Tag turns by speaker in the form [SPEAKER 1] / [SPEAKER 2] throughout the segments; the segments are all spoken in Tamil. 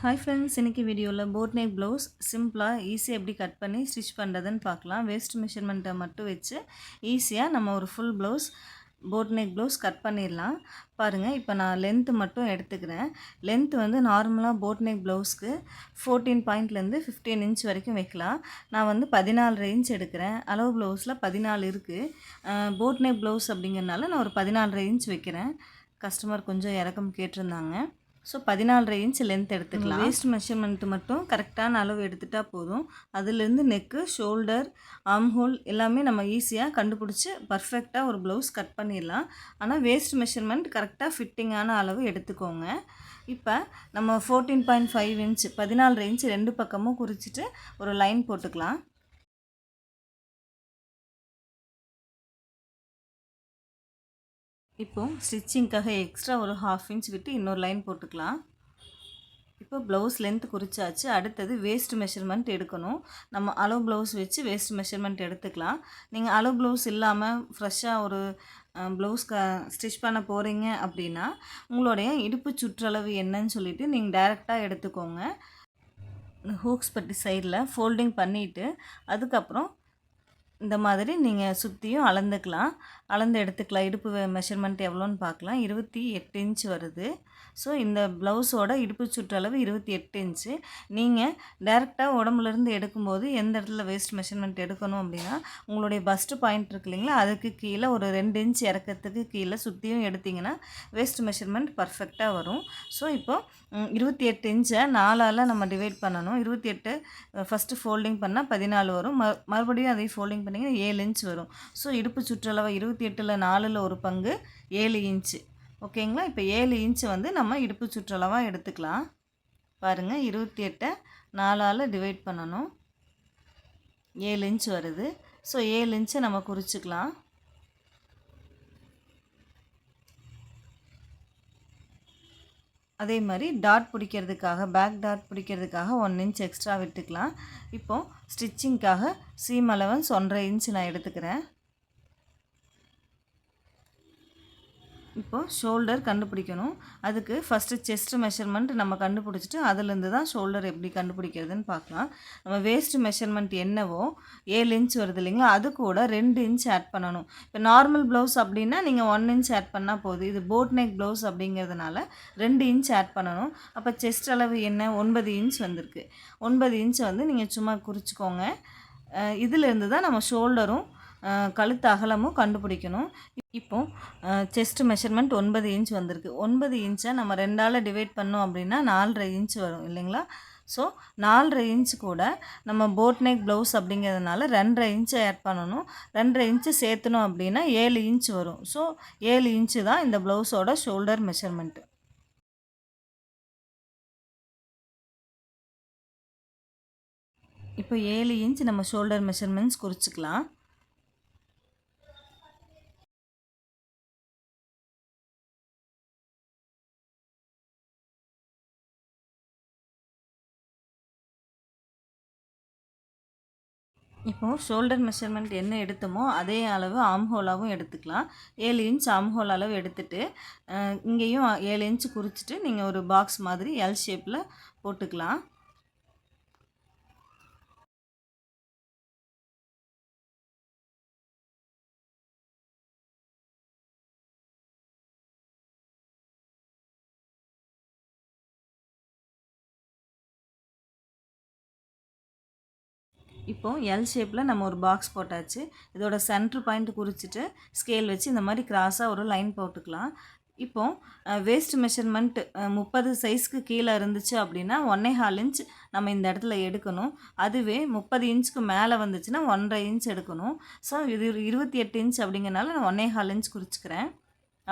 [SPEAKER 1] ஹாய் ஃப்ரெண்ட்ஸ், இன்றைக்கி வீடியோவில் போட் நெக் ப்ளவுஸ் சிம்பிளாக ஈஸியாக எப்படி கட் பண்ணி ஸ்டிச் பண்ணுறதுன்னு பார்க்கலாம். வேஸ்ட் மெஷர்மெண்ட்டை மட்டும் வச்சு ஈஸியாக நம்ம ஒரு full blouse boat neck blouse cut பண்ணிடலாம். பாருங்கள், இப்போ நான் லென்த்து மட்டும் எடுத்துக்கிறேன். லென்த் வந்து நார்மலாக போட் நெக் ப்ளவுஸ்க்கு 14 பாயிண்ட்லேருந்து 15 இன்ச் வரைக்கும் வைக்கலாம். நான் வந்து 14 இன்ச் எடுக்கிறேன். அளவு ப்ளவுஸில் 14 இருக்குது. போட் நெக் ப்ளவுஸ் அப்படிங்கிறனால நான் ஒரு 14 இன்ச் வைக்கிறேன். கஸ்டமர் கொஞ்சம் இறக்கம் கேட்டிருந்தாங்க. ஸோ 14 இன்ச் லென்த் எடுத்துக்கலாம். வேஸ்ட் மெஷர்மெண்ட்டு மட்டும் கரெக்டான அளவு எடுத்துகிட்டால் போதும். அதுலேருந்து நெக்கு, ஷோல்டர், ஆர்ம் ஹோல் எல்லாமே நம்ம ஈஸியாக கண்டுபிடிச்சி பர்ஃபெக்டாக ஒரு ப்ளவுஸ் கட் பண்ணிடலாம். ஆனால் வேஸ்ட் மெஷர்மெண்ட் கரெக்டாக ஃபிட்டிங்கான அளவு எடுத்துக்கோங்க. இப்போ நம்ம 14.5 இன்ச் 14 இன்ச் ரெண்டு பக்கமும் குறிச்சிட்டு ஒரு லைன் போட்டுக்கலாம். இப்போது ஸ்டிச்சிங்க்காக எக்ஸ்ட்ரா ஒரு 1/2 இன்ச் விட்டு இன்னொரு லைன் போட்டுக்கலாம். இப்போ ப்ளவுஸ் லென்த் குறிச்சாச்சு. அடுத்தது வேஸ்ட் மெஷர்மெண்ட் எடுக்கணும். நம்ம அளவு ப்ளவுஸ் வச்சு வேஸ்ட் மெஷர்மெண்ட் எடுத்துக்கலாம். நீங்கள் அளவு ப்ளவுஸ் இல்லாமல் ஃப்ரெஷ்ஷாக ஒரு ப்ளவுஸ் ஸ்டிச் பண்ண போகிறீங்க அப்படின்னா உங்களுடைய இடுப்பு சுற்றளவு என்னன்னு சொல்லிவிட்டு நீங்கள் டைரெக்டாக எடுத்துக்கோங்க. ஹூக்ஸ் பட்டி சைடில் ஃபோல்டிங் பண்ணிவிட்டு அதுக்கப்புறம் இந்த மாதிரி நீங்கள் சுற்றியும் அளந்துக்கலாம். அளந்து எடுத்துக்கலாம். இடுப்பு மெஷர்மெண்ட் எவ்வளோன்னு பார்க்கலாம். 28 இன்ச் வருது. ஸோ இந்த ப்ளவுஸோட இடுப்பு சுற்றளவு 28 இன்ச்சு. நீங்கள் டைரெக்டாக உடம்புலேருந்து எடுக்கும்போது எந்த இடத்துல வேஸ்ட் மெஷர்மெண்ட் எடுக்கணும் அப்படின்னா உங்களுடைய பஸ்ட்டு பாயிண்ட் இருக்கு இல்லைங்களா, அதுக்கு கீழே ஒரு 2 இன்ச் இறக்கத்துக்கு கீழே சுற்றியும் எடுத்திங்கன்னா வேஸ்ட் மெஷர்மெண்ட் பர்ஃபெக்டாக வரும். ஸோ இப்போது 28 இன்ச்சை 4ஆல் நம்ம டிவைட் பண்ணணும். 28 ஃபஸ்ட்டு ஃபோல்டிங் பண்ணால் 14 வரும். மறுபடியும் அதை ஃபோல்டிங் பண்ணிங்கன்னா 7 இன்ச் வரும். ஸோ இடுப்பு சுற்றளவு 28ல் 4ல் ஒரு பங்கு 7 இன்ச்சு. ஓகேங்களா? இப்போ 7 இன்ச்சு வந்து நம்ம இடுப்பு சுற்றளவாக எடுத்துக்கலாம். பாருங்கள், 28 4ஆல் டிவைட் பண்ணணும். 7 இன்ச் வருது. ஸோ 7 இன்ச்சை நம்ம குறிச்சிக்கலாம். அதே மாதிரி டாட் பிடிக்கிறதுக்காக பேக் டாட் பிடிக்கிறதுக்காக 1 இன்ச் எக்ஸ்ட்ரா விட்டுக்கலாம். இப்போது ஸ்டிச்சிங்க்காக சீம் அலவன்ஸ் 1.5 இன்ச் நான் எடுத்துக்கிறேன். இப்போது ஷோல்டர் கண்டுபிடிக்கணும். அதுக்கு ஃபஸ்ட்டு செஸ்ட்டு மெஷர்மெண்ட் நம்ம கண்டுபிடிச்சிட்டு அதுலேருந்து தான் ஷோல்டர் எப்படி கண்டுபிடிக்கிறதுன்னு பார்க்கலாம். நம்ம வேஸ்ட் மெஷர்மெண்ட் என்னவோ 7 இன்ச் வருது இல்லைங்களா, அது கூட 2 இன்ச் ஆட் பண்ணணும். இப்போ நார்மல் ப்ளவுஸ் அப்படின்னா நீங்கள் 1 இன்ச் ஆட் பண்ணால் போதும். இது போட் நெக் ப்ளவுஸ் அப்படிங்கிறதுனால 2 இன்ச் ஆட் பண்ணணும். அப்போ செஸ்ட் அளவு என்ன, 9 இன்ச் வந்திருக்கு. 9 இன்ச்சை வந்து நீங்கள் சும்மா குறிச்சிக்கோங்க. இதிலேருந்து தான் நம்ம ஷோல்டரும் கழுத்து அகலமும் கண்டுபிடிக்கணும். இப்போது செஸ்ட் மெஷர்மெண்ட் 9 இன்ச் வந்திருக்கு. 9 இன்ச்சை நம்ம 2ஆல் டிவைட் பண்ணோம் அப்படின்னா 4.5 இன்ச் வரும் இல்லைங்களா. ஸோ 4.5 இன்ச் கூட நம்ம போட் நெக் ப்ளவுஸ் அப்படிங்கிறதுனால 2.5 இன்ச்சை ஆட் பண்ணணும். 2.5 இன்ச்சு சேர்த்தணும் அப்படின்னா 7 இன்ச் வரும். ஸோ 7 இன்ச்சு தான் இந்த ப்ளவுஸோட ஷோல்டர் மெஷர்மெண்ட்டு. இப்போ 7 இன்ச் நம்ம ஷோல்டர் மெஷர்மெண்ட்ஸ் குறிச்சிக்கலாம். இப்போது ஷோல்டர் மெஷர்மெண்ட் என்ன எடுத்தோமோ அதே அளவு ஆர்ம் ஹோலாகவும் எடுத்துக்கலாம். 7 இன்ச் ஆர்ம் ஹோல் அளவு எடுத்துகிட்டு இங்கேயும் 7 இன்ச் குறிச்சிட்டு நீங்கள் ஒரு பாக்ஸ் மாதிரி எல் ஷேப்பில் போட்டுக்கலாம். இப்போது எல் ஷேப்பில் நம்ம ஒரு பாக்ஸ் போட்டாச்சு. இதோட சென்ட்ரு பாயிண்ட் குறிச்சிட்டு ஸ்கேல் வச்சு இந்த மாதிரி கிராஸாக ஒரு லைன் போட்டுக்கலாம். இப்போது வேஸ்ட் மெஷர்மெண்ட் 30 சைஸ்க்கு கீழே இருந்துச்சு அப்படின்னா 1.25 இன்ச் நம்ம இந்த இடத்துல எடுக்கணும். அதுவே 30 இன்ச்சுக்கு மேலே வந்துச்சுன்னா 1.5 இன்ச் எடுக்கணும். ஸோ இது 28 இன்ச் அப்படிங்கிறனால நான் 1.25 இன்ச் குறிச்சிக்கிறேன்.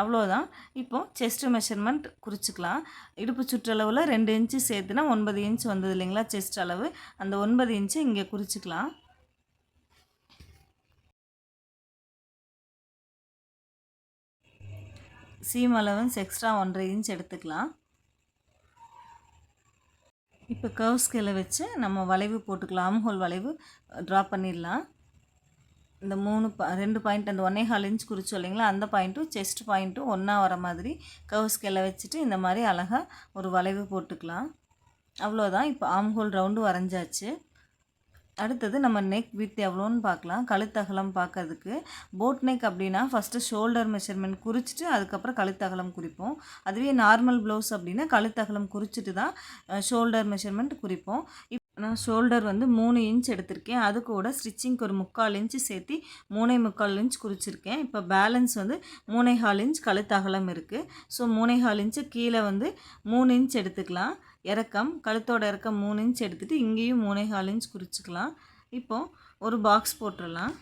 [SPEAKER 1] அவ்வளோதான். இப்போது செஸ்ட்டு மெஷர்மெண்ட் குறிச்சிக்கலாம். இடுப்பு சுற்றளவில் 2 இன்ச்சு சேர்த்துனா 9 இன்ச் வந்தது இல்லைங்களா செஸ்ட் அளவு. அந்த 9 இன்ச்சு இங்கே குறிச்சிக்கலாம். சீம் அலவன்ஸ் எக்ஸ்ட்ரா 1.5 இன்ச் எடுத்துக்கலாம். இப்போ கர்வ் ஸ்கேலை வச்சு நம்ம வளைவு போட்டுக்கலாம். ஆர்ம் ஹோல் வளைவு ட்ரா பண்ணிடலாம். இந்த 2 பாயிண்ட் அந்த 1.25 இன்ச் குறிச்சோம் இல்லைங்களா, அந்த பாயிண்ட்டும் செஸ்ட் பாயிண்ட்டும் ஒன்றா வர மாதிரி கர்வ் ஸ்கேலை வச்சுட்டு இந்த மாதிரி அழகாக ஒரு வளைவு போட்டுக்கலாம். அவ்வளோதான். இப்போ ஆர்ம் ஹோல் ரவுண்டு வரைஞ்சாச்சு. அடுத்தது நம்ம நெக் வித் எவ்வளோன்னு பார்க்கலாம். கழுத்தகலம் பார்க்கறதுக்கு போட் நெக் அப்படின்னா ஃபஸ்ட்டு ஷோல்டர் மெஷர்மெண்ட் குறிச்சிட்டு அதுக்கப்புறம் கழுத்தகலம் குறிப்போம். அதுவே நார்மல் ப்ளவுஸ் அப்படின்னா கழுத்தகலம் குறிச்சிட்டு தான் ஷோல்டர் மெஷர்மெண்ட் குறிப்போம். நான் ஷோல்டர் வந்து 3 இன்ச் எடுத்திருக்கேன். அது கூட ஸ்டிச்சிங்க்கு ஒரு 3/4 இன்ச்சு சேர்த்து 3/4 இன்ச் குறிச்சிருக்கேன். இப்போ பேலன்ஸ் வந்து 3/4 இன்ச் கழுத்து அகலம் இருக்குது. ஸோ 3/4 இன்ச்சு கீழே வந்து 3 இன்ச் எடுத்துக்கலாம். இறக்கம் கழுத்தோட இறக்கம் 3 இன்ச் எடுத்துகிட்டு இங்கேயும் 3/4 இன்ச் குறிச்சிக்கலாம். இப்போது ஒரு பாக்ஸ் போட்டுடலாம்.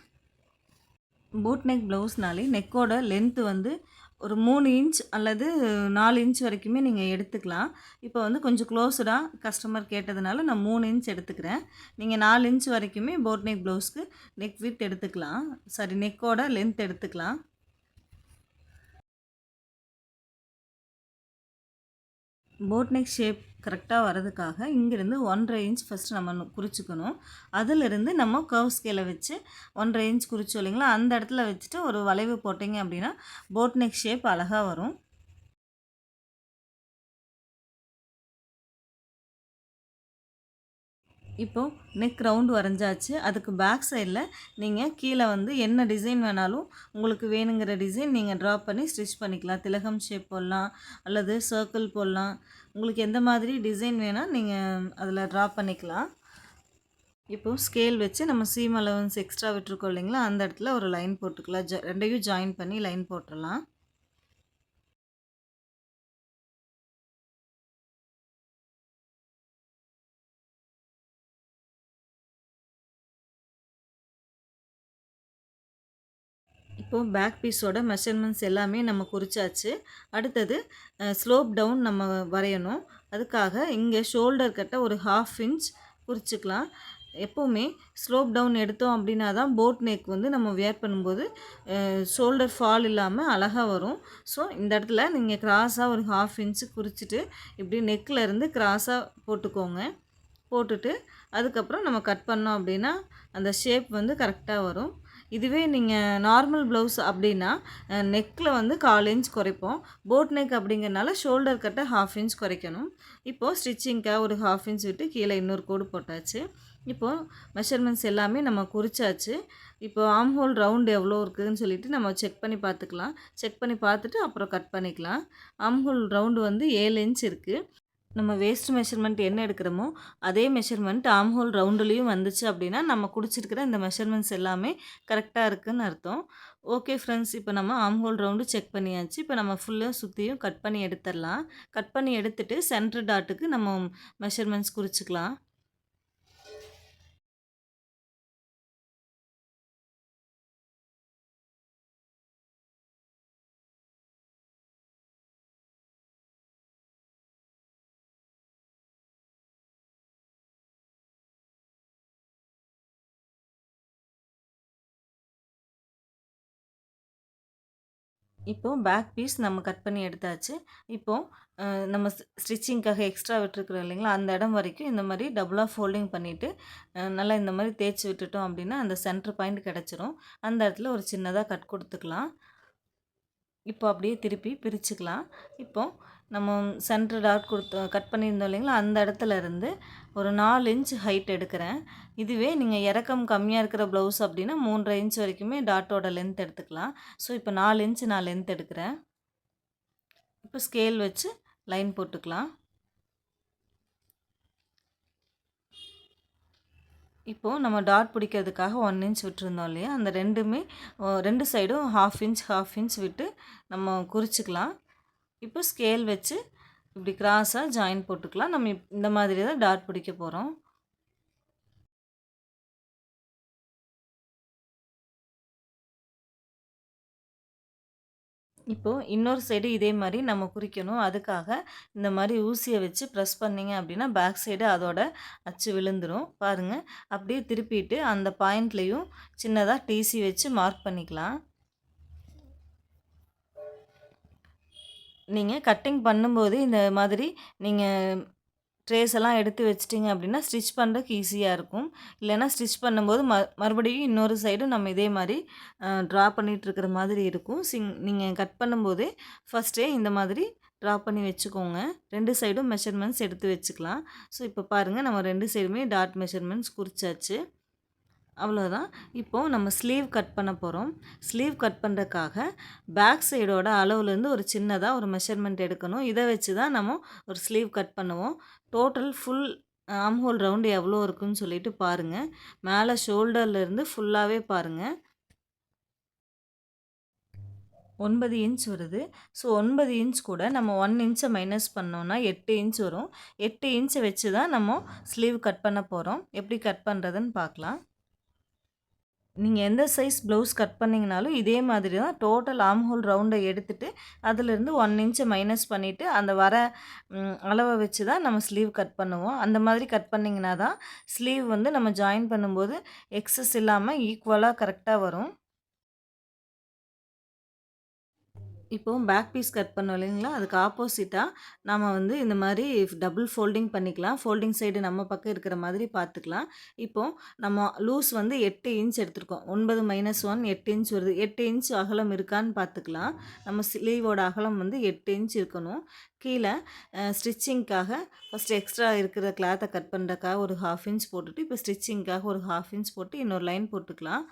[SPEAKER 1] போட் நெக் ப்ளவுஸ்னாலே நெக்கோட லென்த்து வந்து ஒரு 3 இன்ச் அல்லது 4 இன்ச் வரைக்குமே நீங்கள் எடுத்துக்கலாம். இப்போ வந்து கொஞ்சம் க்ளோஸ்டாக கஸ்டமர் கேட்டதுனால நான் 3 இன்ச் எடுத்துக்கிறேன். நீங்கள் 4 இன்ச் வரைக்குமே போட் நெக் ப்ளவுஸ்க்கு நெக் வித் எடுத்துக்கலாம். சாரி, நெக்கோட லென்த் எடுத்துக்கலாம். போட் நெக் ஷேப் கரெக்டாக வரதுக்காக இங்கேருந்து 1.5 இன்ச் ஃபஸ்ட்டு நம்ம குறிச்சிக்கணும். அதிலிருந்து நம்ம கர்வ் ஸ்கேலை வச்சு 1.5 இன்ச் குறிச்சோம் இல்லைங்களா, அந்த இடத்துல வச்சுட்டு ஒரு வளைவு போட்டிங்க அப்படின்னா போட் நெக் ஷேப் அழகாக வரும். இப்போது நெக் ரவுண்டு வரைஞ்சாச்சு. அதுக்கு பேக் சைடில் நீங்கள் கீழே வந்து என்ன டிசைன் வேணாலும் உங்களுக்கு வேணுங்கிற டிசைன் நீங்கள் ட்ரா பண்ணி ஸ்டிச் பண்ணிக்கலாம். திலகம் ஷேப் போடலாம் அல்லது சர்க்கிள் போடலாம். உங்களுக்கு எந்த மாதிரி டிசைன் வேணால் நீங்கள் அதில் ட்ரா பண்ணிக்கலாம். இப்போது ஸ்கேல் வச்சு நம்ம சீம் அலவன்ஸ் எக்ஸ்ட்ரா விட்டுருக்கோம் இல்லைங்களா, அந்த இடத்துல ஒரு லைன் போட்டுக்கலாம். ரெண்டையும் ஜாயின் பண்ணி லைன் போட்டுடலாம். இப்போது பேக் பீஸோட மெஷர்மெண்ட்ஸ் எல்லாமே நம்ம குறிச்சாச்சு. அடுத்தது ஸ்லோப் டவுன் நம்ம வரையணும். அதுக்காக இங்கே ஷோல்டர் கட்ட ஒரு 1/2 இன்ச் குறிச்சிக்கலாம். எப்போவுமே ஸ்லோப் டவுன் எடுத்தோம் அப்படின்னா தான் போட் நெக் வந்து நம்ம வியர் பண்ணும்போது ஷோல்டர் ஃபால் இல்லாமல் அழகாக வரும். ஸோ இந்த இடத்துல நீங்கள் கிராஸாக ஒரு 1/2 இன்ச்சு குறிச்சிட்டு இப்படி நெக்கில் இருந்து கிராஸாக போட்டுக்கோங்க. போட்டுட்டு அதுக்கப்புறம் நம்ம கட் பண்ணோம் அப்படின்னா அந்த ஷேப் வந்து கரெக்டாக வரும். இதுவே நீங்கள் நார்மல் ப்ளவுஸ் அப்படின்னா நெக்கில் வந்து 1/4 இன்ச் குறைப்போம். போட் நெக் அப்படிங்கிறனால ஷோல்டர் கட்டை 1/2 இன்ச் குறைக்கணும். இப்போது ஸ்டிச்சிங்க்காக ஒரு 1/2 இன்ச் விட்டு கீழே இன்னொரு கோடு போட்டாச்சு. இப்போது மெஷர்மெண்ட்ஸ் எல்லாமே நம்ம குறிச்சாச்சு. இப்போ ஆர்ம் ஹோல் ரவுண்டு எவ்வளோ இருக்குதுன்னு சொல்லிவிட்டு நம்ம செக் பண்ணி பார்த்துக்கலாம். செக் பண்ணி பார்த்துட்டு அப்புறம் கட் பண்ணிக்கலாம். ஆர்ம் ஹோல் ரவுண்டு வந்து 7 இன்ச் இருக்குது. நம்ம வேஸ்ட் மெஷர்மெண்ட் என்ன எடுக்கிறோமோ அதே மெஷர்மெண்ட் ஆர்ம் ஹோல் ரவுண்டுலேயும் வந்துச்சு அப்படின்னா நம்ம குடிச்சிருக்கிற இந்த மெஷர்மெண்ட்ஸ் எல்லாமே கரெக்டாக இருக்குதுன்னு அர்த்தம். ஓகே ஃப்ரெண்ட்ஸ், இப்போ நம்ம ஆர்ம் ஹோல் ரவுண்டு செக் பண்ணியாச்சு. இப்போ நம்ம ஃபுல்லாக சுற்றியும் கட் பண்ணி எடுத்துடலாம். கட் பண்ணி எடுத்துகிட்டு சென்டர் டாட்டுக்கு நம்ம மெஷர்மெண்ட்ஸ் குறிச்சிக்கலாம். இப்போது பேக் பீஸ் நம்ம கட் பண்ணி எடுத்தாச்சு. இப்போது நம்ம ஸ்டிச்சிங்க்காக எக்ஸ்ட்ரா விட்டுருக்குறோம் இல்லைங்களா, அந்த இடம் வரைக்கும் இந்த மாதிரி டபுளாக ஃபோல்டிங் பண்ணிவிட்டு நல்லா இந்த மாதிரி தேய்ச்சி விட்டுட்டோம் அப்படின்னா அந்த சென்டர் பாயிண்ட் கிடச்சிரும். அந்த இடத்துல ஒரு சின்னதாக கட் கொடுத்துக்கலாம். இப்போ அப்படியே திருப்பி பிரிச்சுக்கலாம். இப்போது நம்ம சென்டர் டாட் கட் பண்ணியிருந்தோம் இல்லைங்களா, அந்த இடத்துல இருந்து ஒரு 4 இன்ச் ஹைட் எடுக்கிறேன். இதுவே நீங்கள் இறக்கம் கம்மியாக இருக்கிற ப்ளவுஸ் அப்படின்னா 3.5 இன்ச் வரைக்குமே டாட்டோட லென்த் எடுத்துக்கலாம். ஸோ இப்போ 4 இன்ச் நான் லென்த் எடுக்கிறேன். இப்போ ஸ்கேல் வச்சு லைன் போட்டுக்கலாம். இப்போது நம்ம டாட் பிடிக்கிறதுக்காக 1 இன்ச் விட்டுருந்தோம் இல்லையா, அந்த ரெண்டுமே 2 சைடும் 1/2 இன்ச் விட்டு நம்ம குறிச்சிக்கலாம். இப்போ ஸ்கேல் வச்சு இப்படி கிராஸாக ஜாயின் போட்டுக்கலாம். நம்ம இந்த மாதிரி தான் டாட் பிடிக்க போகிறோம். இப்போது இன்னொரு சைடு இதே மாதிரி நம்ம குறிக்கணும். அதுக்காக இந்த மாதிரி ஊசியை வச்சு ப்ரெஸ் பண்ணிங்க அப்படின்னா பேக் சைடு அதோட அச்சு விழுந்துடும். பாருங்கள், அப்படியே திருப்பிட்டு அந்த பாயிண்ட்லேயும் சின்னதாக டிசி வச்சு மார்க் பண்ணிக்கலாம். நீங்கள் கட்டிங் பண்ணும்போது இந்த மாதிரி நீங்கள் ட்ரேஸ் எல்லாம் எடுத்து வச்சிட்டிங்க அப்படின்னா ஸ்டிச் பண்ணுறதுக்கு ஈஸியாக இருக்கும். இல்லைன்னா ஸ்டிச் பண்ணும்போது மறுபடியும் இன்னொரு சைடு நம்ம இதே மாதிரி ட்ரா பண்ணிகிட்ருக்கிற மாதிரி இருக்கும். நீங்கள் கட் பண்ணும்போதே ஃபஸ்ட்டே இந்த மாதிரி ட்ரா பண்ணி வச்சுக்கோங்க. 2 சைடும் மெஷர்மெண்ட்ஸ் எடுத்து வச்சுக்கலாம். ஸோ இப்போ பாருங்கள் நம்ம 2 சைடுமே டாட் மெஷர்மெண்ட்ஸ் குறிச்சாச்சு. அவ்வளோதான். இப்போது நம்ம ஸ்லீவ் கட் பண்ண போகிறோம். ஸ்லீவ் கட் பண்ணுறதுக்காக பேக் சைடோட அளவுலேருந்து ஒரு சின்னதாக ஒரு மெஷர்மெண்ட் எடுக்கணும். இதை வச்சு தான் நம்ம ஒரு ஸ்லீவ் கட் பண்ணுவோம். Total full arm whole round எவ்வளோ இருக்குன்னு சொல்லிட்டு பாருங்கள். மேலே ஷோல்டர்லேருந்து ஃபுல்லாகவே பாருங்கள். 9 இன்ச் வருது. ஸோ 9 இன்ச் கூட நம்ம 1 இன்ச்சை மைனஸ் பண்ணோன்னா 8 இன்ச் வரும். 8 இன்ச்சை வச்சு தான் நம்ம ஸ்லீவ் கட் பண்ண போகிறோம். எப்படி கட் பண்ணுறதுன்னு பார்க்கலாம். நீங்கள் எந்த சைஸ் ப்ளவுஸ் கட் பண்ணிங்கனாலும் இதே மாதிரி தான் டோட்டல் ஆர்ம் ஹோல் ரவுண்டை எடுத்துகிட்டு அதிலிருந்து 1 இன்ச்சை மைனஸ் பண்ணிவிட்டு அந்த வர அளவை வச்சு தான் நம்ம ஸ்லீவ் கட் பண்ணுவோம். அந்த மாதிரி கட் பண்ணிங்கன்னா தான் ஸ்லீவ் வந்து நம்ம ஜாயின் பண்ணும்போது எக்ஸஸ் இல்லாமல் ஈக்குவலாக கரெக்டாக வரும். இப்போது பேக் பீஸ் கட் பண்ணோம் இல்லைங்களா, அதுக்கு ஆப்போசிட்டாக நம்ம வந்து இந்த மாதிரி டபுள் ஃபோல்டிங் பண்ணிக்கலாம். ஃபோல்டிங் சைடு நம்ம பக்கம் இருக்கிற மாதிரி பார்த்துக்கலாம். இப்போது நம்ம லூஸ் வந்து 8 இன்ச் எடுத்துருக்கோம். 9 - 1 8 இன்ச் வருது. 8 இன்ச் அகலம் இருக்கான்னு பார்த்துக்கலாம். நம்ம ஸ்லீவோட அகலம் வந்து 8 இன்ச் இருக்கணும். கீழே ஸ்டிச்சிங்க்காக ஃபஸ்ட்டு எக்ஸ்ட்ரா இருக்கிற கிளாத்தை கட் பண்ணுறதுக்காக ஒரு 1/2 இன்ச் போட்டுட்டு, இப்போ ஸ்டிச்சிங்க்காக ஒரு 1/2 இன்ச் போட்டு இன்னொரு லைன் போட்டுக்கலாம்.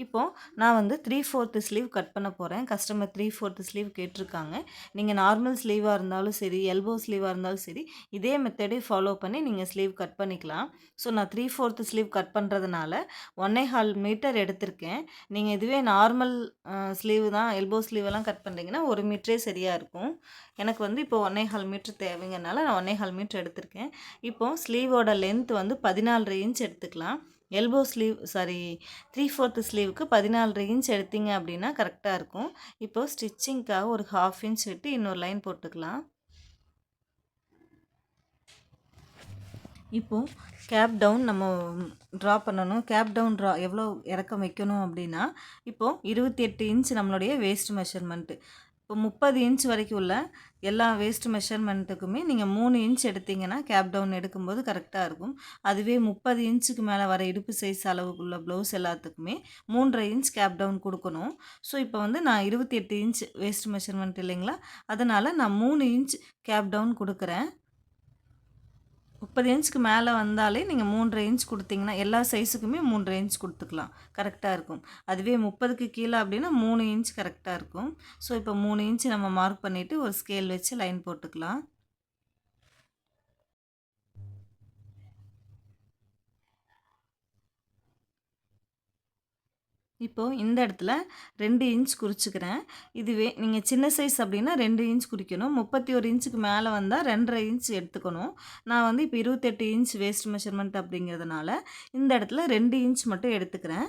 [SPEAKER 1] இப்போது நான் வந்து 3/4 ஸ்லீவ் கட் பண்ண போகிறேன். கஸ்டமர் 3/4 ஸ்லீவ் கேட்டிருக்காங்க. நீங்கள் நார்மல் ஸ்லீவாக இருந்தாலும் சரி, எல்போ ஸ்லீவாக இருந்தாலும் சரி, இதே மெத்தடே ஃபாலோ பண்ணி நீங்கள் ஸ்லீவ் கட் பண்ணிக்கலாம். ஸோ நான் 3/4 ஸ்லீவ் கட் பண்ணுறதுனால 1.25 மீட்டர் எடுத்திருக்கேன். நீங்கள் இதுவே நார்மல் ஸ்லீவ் தான், எல்போ ஸ்லீவெல்லாம் கட் பண்ணுறீங்கன்னா 1 மீட்டரே சரியாக இருக்கும். எனக்கு வந்து இப்போ 1.25 மீட்டர் தேவைங்கிறனால நான் 1.25 மீட்டர் எடுத்திருக்கேன். இப்போது ஸ்லீவோட லென்த் வந்து 14.5 இன்ச் எடுத்துக்கலாம். எல்போ ஸ்லீவ் 3/4 ஸ்லீவுக்கு 14.5 இன்ச் எடுத்தீங்க அப்படின்னா கரெக்டாக இருக்கும். இப்போது ஸ்டிச்சிங்க்காக ஒரு 1/2 இன்ச் விட்டு இன்னொரு லைன் போட்டுக்கலாம். இப்போது கேப் டவுன் நம்ம ட்ரா பண்ணணும். கேப் டவுன் எவ்வளோ இறக்கம் வைக்கணும் அப்படின்னா, இப்போது 28 இன்ச் நம்மளுடைய வேஸ்ட் மெஷர்மெண்ட்டு. இப்போ 30 இன்ச் வரைக்கும் உள்ள எல்லா வேஸ்ட் மெஷர்மெண்ட்டுக்குமே நீங்கள் 3 இன்ச் எடுத்திங்கன்னா கேப் டவுன் எடுக்கும்போது கரெக்டாக இருக்கும். அதுவே 30 இன்ச்சுக்கு மேலே வர இடுப்பு சைஸ் அளவுக்குள்ள ப்ளவுஸ் எல்லாத்துக்குமே 3.5 இன்ச் கேப் டவுன் கொடுக்கணும். ஸோ இப்போ வந்து நான் 28 இன்ச் வேஸ்ட் மெஷர்மெண்ட் இல்லைங்களா, அதனால் நான் 3 இன்ச் கேப் டவுன் கொடுக்குறேன். 30 இன்ச்சுக்கு மேலே வந்தாலே நீங்கள் 3.5 இன்ச் கொடுத்தீங்கன்னா எல்லா சைஸுக்குமே 3.5 இன்ச் கொடுத்துக்கலாம், கரெக்டாக இருக்கும். அதுவே 30க்கு கீழே அப்படின்னா 3 இன்ச் கரெக்டாக இருக்கும். ஸோ இப்போ 3 இன்ச் நம்ம மார்க் பண்ணிவிட்டு ஒரு ஸ்கேல் வச்சு லைன் போட்டுக்கலாம். இப்போது இந்த இடத்துல 2 இன்ச் குறிச்சிக்கிறேன். இதுவே நீங்கள் சின்ன சைஸ் அப்படின்னா 2 இன்ச் குறிக்கணும். 31 இன்ச்சுக்கு மேலே வந்தால் 2.5 இன்ச் எடுத்துக்கணும். நான் வந்து இப்போ 28 இன்ச் வேஸ்ட் மெஷர்மெண்ட் அப்படிங்கிறதுனால இந்த இடத்துல 2 இன்ச் மட்டும் எடுத்துக்கிறேன்.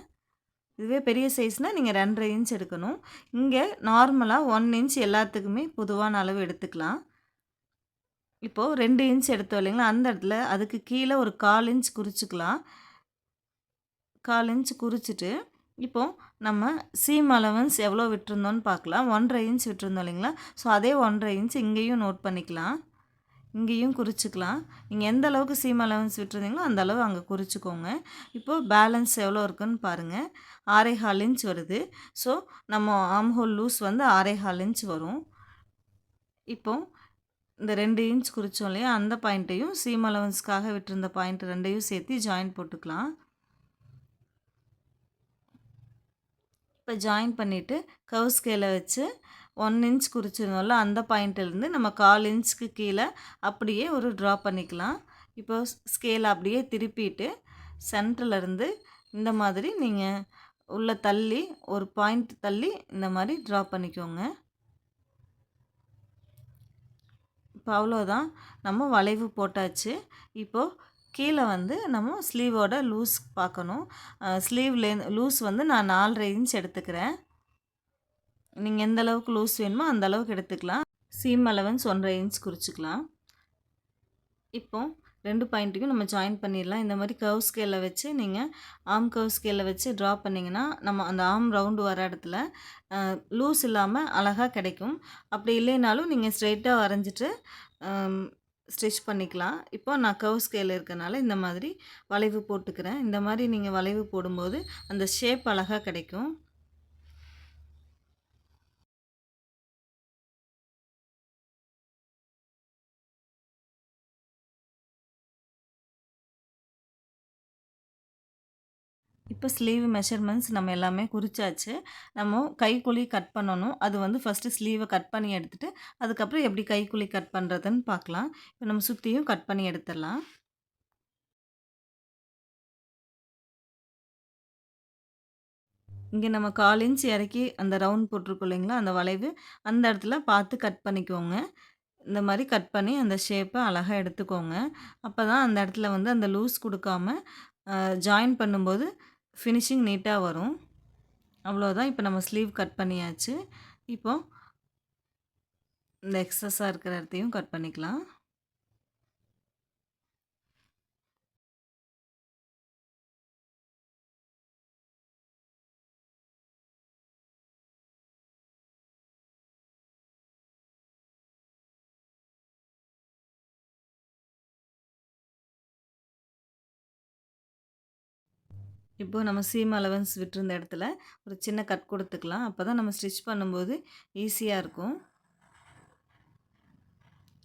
[SPEAKER 1] இதுவே பெரிய சைஸ்னால் நீங்கள் 2.5 இன்ச் எடுக்கணும். இங்கே நார்மலாக 1 இன்ச் எல்லாத்துக்குமே பொதுவான அளவு எடுத்துக்கலாம். இப்போது 2 இன்ச் எடுத்தோம் இல்லைங்களா, அந்த இடத்துல அதுக்கு கீழே ஒரு 1/4 இன்ச் குறிச்சிக்கலாம். 1/4 இன்ச் குறிச்சிட்டு இப்போது நம்ம சீம் அலவன்ஸ் எவ்வளோ விட்டுருந்தோன்னு பார்க்கலாம். 1.5 இன்ச் விட்டுருந்தோம் இல்லைங்களா, ஸோ அதே 1.5 இன்ச் இங்கேயும் நோட் பண்ணிக்கலாம். இங்கேயும் குறிச்சிக்கலாம். நீங்கள் எந்த அளவுக்கு சீம் அலவன்ஸ் விட்டுருந்தீங்களோ அந்த அளவு அங்கே குறிச்சிக்கோங்க. இப்போது பேலன்ஸ் எவ்வளோ இருக்குன்னு பாருங்கள். 6.25 இன்ச் வருது. ஸோ நம்ம ஆர்ம் ஹோல் லூஸ் வந்து 6.25 இன்ச் வரும். இப்போது இந்த 2 இன்ச் குறித்தோம் இல்லையா, அந்த பாயிண்ட்டையும் சீம் அலவன்ஸ்க்காக விட்டுருந்த பாயிண்ட் 2ஐயும் சேர்த்து ஜாயின் போட்டுக்கலாம். இப்போ ஜாயின் பண்ணிவிட்டு கர்வ் ஸ்கேலை வச்சு 1 இன்ச் குறிச்சிருந்தோம்ல, அந்த பாயிண்ட்டிலேருந்து நம்ம 1/4 இன்ச்சுக்கு கீழே அப்படியே ஒரு ட்ரா பண்ணிக்கலாம். இப்போ ஸ்கேலை அப்படியே திருப்பிட்டு சென்டர்லேருந்து இந்த மாதிரி நீங்கள் உள்ள தள்ளி ஒரு பாயிண்ட் தள்ளி இந்த மாதிரி ட்ரா பண்ணிக்கோங்க. இப்போ அவ்வளோதான், நம்ம வளைவு போட்டாச்சு. இப்போது கீழே வந்து நம்ம ஸ்லீவோட லூஸ் பார்க்கணும். ஸ்லீவ் லூஸ் வந்து நான் 4.5 இன்ச் எடுத்துக்கிறேன். நீங்கள் எந்த அளவுக்கு லூஸ் வேணுமோ அந்த அளவுக்கு எடுத்துக்கலாம். சீம் அலவன்ஸ் 1.5 இன்ச் குறிச்சிக்கலாம். இப்போது 2 பாயிண்ட்டுக்கும் நம்ம ஜாயின் பண்ணிடலாம். இந்த மாதிரி கர்வ் ஸ்கேலில் வச்சு நீங்கள் ஆர்ம் கர்வ் ஸ்கேலில் வச்சு ட்ரா பண்ணிங்கன்னா நம்ம அந்த ஆர்ம் ரவுண்டு வர இடத்துல லூஸ் இல்லாமல் அழகாக கிடைக்கும். அப்படி இல்லைனாலும் நீங்கள் ஸ்ட்ரெயிட்டாக வரைஞ்சிட்டு ஸ்டிச் பண்ணிக்கலாம். இப்போ நான் கர்வ் ஸ்கேல் இருக்கனால இந்த மாதிரி வளைவு போட்டுக்கிறேன். இந்த மாதிரி நீங்கள் வளைவு போடும்போது அந்த ஷேப் அழகாக கிடைக்கும். இப்போ ஸ்லீவ் மெஷர்மெண்ட்ஸ் நம்ம எல்லாமே குறிச்சாச்சு. நம்ம கைக்குழி கட் பண்ணணும். அது வந்து ஃபஸ்ட்டு ஸ்லீவ கட் பண்ணி எடுத்துட்டு, அதுக்கப்புறம் எப்படி கைக்குழி கட் பண்ணுறதுன்னு பார்க்கலாம். இப்போ நம்ம சுத்தியும் கட் பண்ணி எடுத்துடலாம். இங்கே நம்ம 1/4 இன்ச் இறக்கி அந்த ரவுண்ட் போட்டிருக்கோம் இல்லைங்களா? அந்த வளைவு, அந்த இடத்துல பார்த்து கட் பண்ணிக்கோங்க. இந்த மாரி கட் பண்ணி அந்த ஷேப்ப அழகா எடுத்துக்கோங்க. அப்பதான் அந்த இடத்துல வந்து அந்த லூஸ் குடுக்காம, ஜாயின் பண்ணும்போது ஃபினிஷிங் நீட்டா வரும். அவ்வளோதான். இப்போ நம்ம ஸ்லீவ் கட் பண்ணியாச்சு. இப்போ இந்த எக்ஸஸா இருக்கிற இடத்தையும் கட் பண்ணிக்கலாம். இப்போ நம்ம சீம் அலவன்ஸ் விட்டிருந்த இடத்துல ஒரு சின்ன கட் குடுத்துக்கலாம். அப்பதான் நம்ம ஸ்டிச் பண்ணும்போது ஈஸியா இருக்கும்.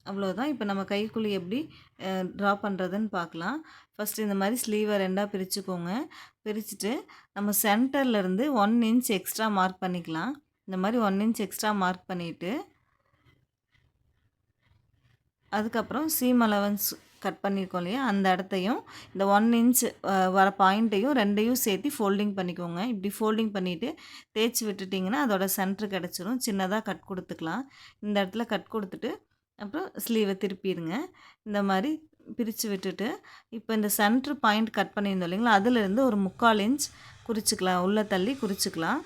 [SPEAKER 1] அவ்வளோதான். இப்போ நம்ம கைக்குழி எப்படி ட்ரா பண்ணுறதுன்னு பார்க்கலாம். ஃபஸ்ட்டு இந்த மாதிரி ஸ்லீவை 2ஆ பிரிச்சுக்கோங்க. பிரிச்சுட்டு நம்ம சென்டர்லேருந்து 1 இன்ச் எக்ஸ்ட்ரா மார்க் பண்ணிக்கலாம். இந்த மாதிரி 1 இன்ச் எக்ஸ்ட்ரா மார்க் பண்ணிவிட்டு, அதுக்கப்புறம் சீம் அலவன்ஸ் கட் பண்ணியிருக்கோம் இல்லையா? அந்த இடத்தையும் இந்த 1 இன்ச் வர பாயிண்ட்டையும் 2யும் சேர்த்து ஃபோல்டிங் பண்ணிக்கோங்க. இப்படி ஃபோல்டிங் பண்ணிவிட்டு தேய்ச்சி விட்டுட்டிங்கன்னா அதோட சென்டர் கிடச்சிரும். சின்னதாக கட் கொடுத்துக்கலாம். இந்த இடத்துல கட் கொடுத்துட்டு அப்புறம் ஸ்லீவை திருப்பிடுங்க. இந்த மாதிரி பிரித்து விட்டுட்டு, இப்போ இந்த சென்டர் பாயிண்ட் கட் பண்ணியிருந்தோம் இல்லைங்களா? அதிலிருந்து ஒரு 3/4 இன்ச் குறிச்சிக்கலாம். உள்ளே தள்ளி குறிச்சிக்கலாம்.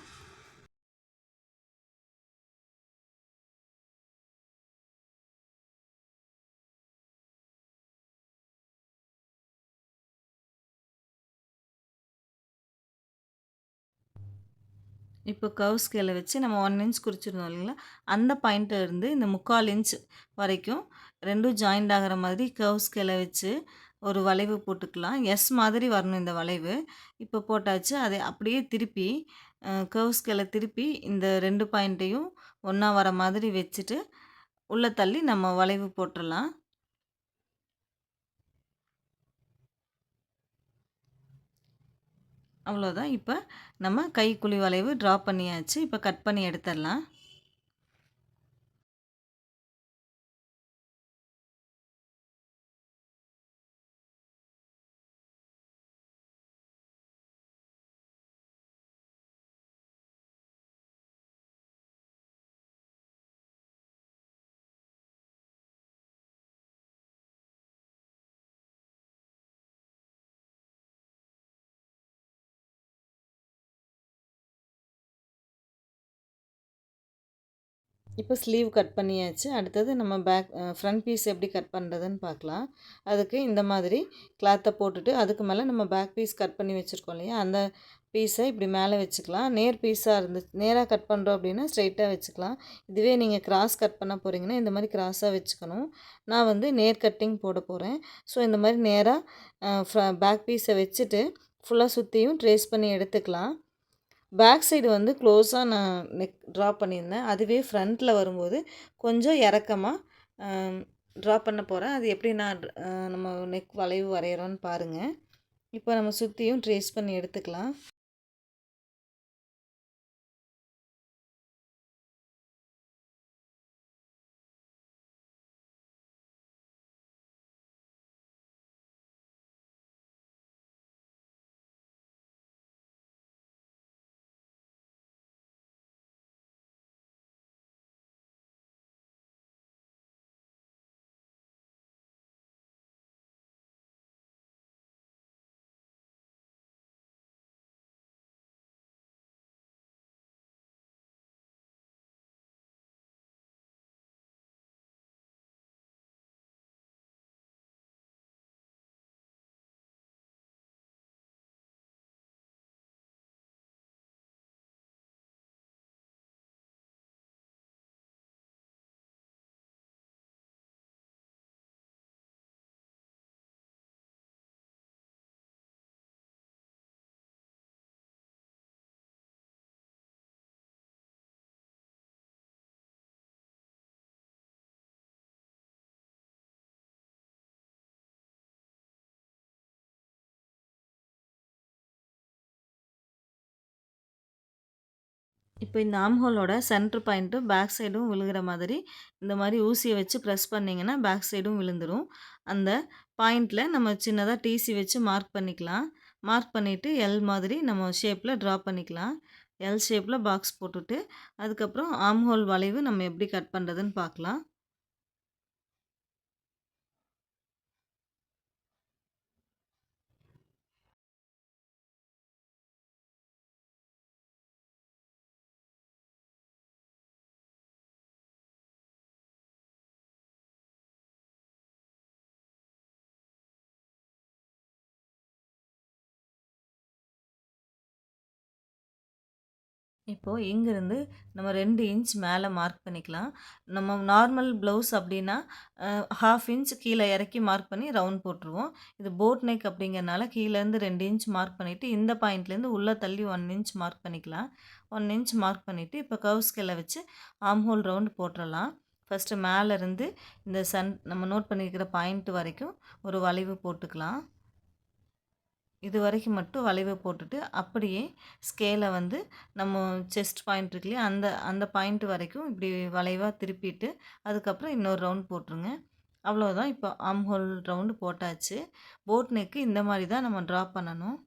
[SPEAKER 1] இப்போ கர்வ் ஸ்கேலை வச்சு நம்ம 1 இன்ச் குறிச்சிருந்தோம் இல்லைங்களா? அந்த பாயிண்ட்ல இருந்து இந்த 3/4 இன்ச் வரைக்கும் 2ம் ஜாயிண்ட் ஆகிற மாதிரி கர்வ் ஸ்கேலை வச்சு ஒரு வளைவு போட்டுக்கலாம். எஸ் மாதிரி வரணும் இந்த வளைவு. இப்போ போட்டாச்சு. அதை அப்படியே திருப்பி கர்வ் ஸ்கேலை திருப்பி இந்த 2 பாயிண்ட்டையும் ஒண்ணா வர மாதிரி வச்சுட்டு, உள்ள தள்ளி நம்ம வளைவு போட்டுறலாம். அவ்வளோதான். இப்போ நம்ம கைக்குழி வளைவு ட்ரா பண்ணியாச்சு. இப்போ கட் பண்ணி எடுத்துடலாம். இப்போ ஸ்லீவ் கட் பண்ணியாச்சு. அடுத்தது நம்ம ஃப்ரண்ட் பீஸ் எப்படி கட் பண்ணுறதுன்னு பார்க்கலாம். அதுக்கு இந்த மாதிரி கிளாத்தை போட்டுட்டு, அதுக்கு மேலே நம்ம பேக் பீஸ் கட் பண்ணி வச்சுருக்கோம் இல்லையா? அந்த பீஸை இப்படி மேலே வச்சுக்கலாம். நேர் பீஸாக நேராக கட் பண்ணுறோம் அப்படின்னா ஸ்ட்ரெயிட்டாக வச்சுக்கலாம். இதுவே நீங்கள் கிராஸ் கட் பண்ண போகிறீங்கன்னா இந்த மாதிரி கிராஸாக வச்சுக்கணும். நான் வந்து நேர் கட்டிங் போட போகிறேன். ஸோ இந்த மாதிரி நேராக பேக் பீஸை வச்சுட்டு ஃபுல்லாக சுற்றியும் ட்ரேஸ் பண்ணி எடுத்துக்கலாம். பேக் சைடு வந்து க்ளோஸாக நான் நெக் ட்ரா பண்ணியிருந்தேன். அதுவே ஃப்ரண்ட்டில் வரும்போது கொஞ்சம் இறக்கமாக ட்ரா பண்ண போகிறேன். அது எப்படி நான் நம்ம நெக் வளைவு வரைகிறோன்னு பாருங்கள். இப்போ நம்ம சுற்றியும் ட்ரேஸ் பண்ணி எடுத்துக்கலாம். இப்போ இந்த ஆர்ம் ஹோலோட சென்டர் பாயிண்ட்டும் பேக் சைடும் விழுகிற மாதிரி இந்த மாதிரி ஊசியை வச்சு ப்ரெஸ் பண்ணிங்கன்னா பேக் சைடும் விழுந்துடும். அந்த பாயிண்டில் நம்ம சின்னதாக டிசி வச்சு மார்க் பண்ணிக்கலாம். மார்க் பண்ணிவிட்டு எல் மாதிரி நம்ம ஷேப்பில் ட்ரா பண்ணிக்கலாம். எல் ஷேப்பில் பாக்ஸ் போட்டுட்டு அதுக்கப்புறம் ஆர்ம் ஹோல் வளைவு நம்ம எப்படி கட் பண்ணுறதுன்னு பார்க்கலாம். இப்போது இங்கேருந்து நம்ம 2 இன்ச் மேலே மார்க் பண்ணிக்கலாம். நம்ம நார்மல் ப்ளவுஸ் அப்படின்னா 1/2 இன்ச் கீழே இறக்கி மார்க் பண்ணி ரவுண்ட் போட்டுருவோம். இது போட் நெக் அப்படிங்கிறனால கீழேருந்து 2 இன்ச் மார்க் பண்ணிவிட்டு இந்த பாயிண்ட்லேருந்து உள்ளே தள்ளி 1 இன்ச் மார்க் பண்ணிக்கலாம். 1 இன்ச் மார்க் பண்ணிவிட்டு இப்போ கர்வ் ஸ்கேலை வச்சு ஆர்ம் ஹோல் ரவுண்ட் போட்டுடலாம். ஃபஸ்ட்டு மேலேருந்து இந்த நம்ம நோட் பண்ணியிருக்கிற பாயிண்ட் வரைக்கும் ஒரு வளைவு போட்டுக்கலாம். இது வரைக்கும் மட்டும் வளைவை போட்டுட்டு அப்படியே ஸ்கேலை வந்து நம்ம செஸ்ட் பாயிண்ட் இருக்கு இல்லையா அந்த அந்த பாயிண்ட் வரைக்கும் இப்படி வளைவாக திருப்பிட்டு அதுக்கப்புறம் இன்னொரு ரவுண்ட் போட்டுருங்க. அவ்வளோதான். இப்போ ஆர்ம் ஹோல் ரவுண்டு போட்டாச்சு. போட் நெக்கு இந்த மாதிரி தான் நம்ம ட்ரா பண்ணணும்.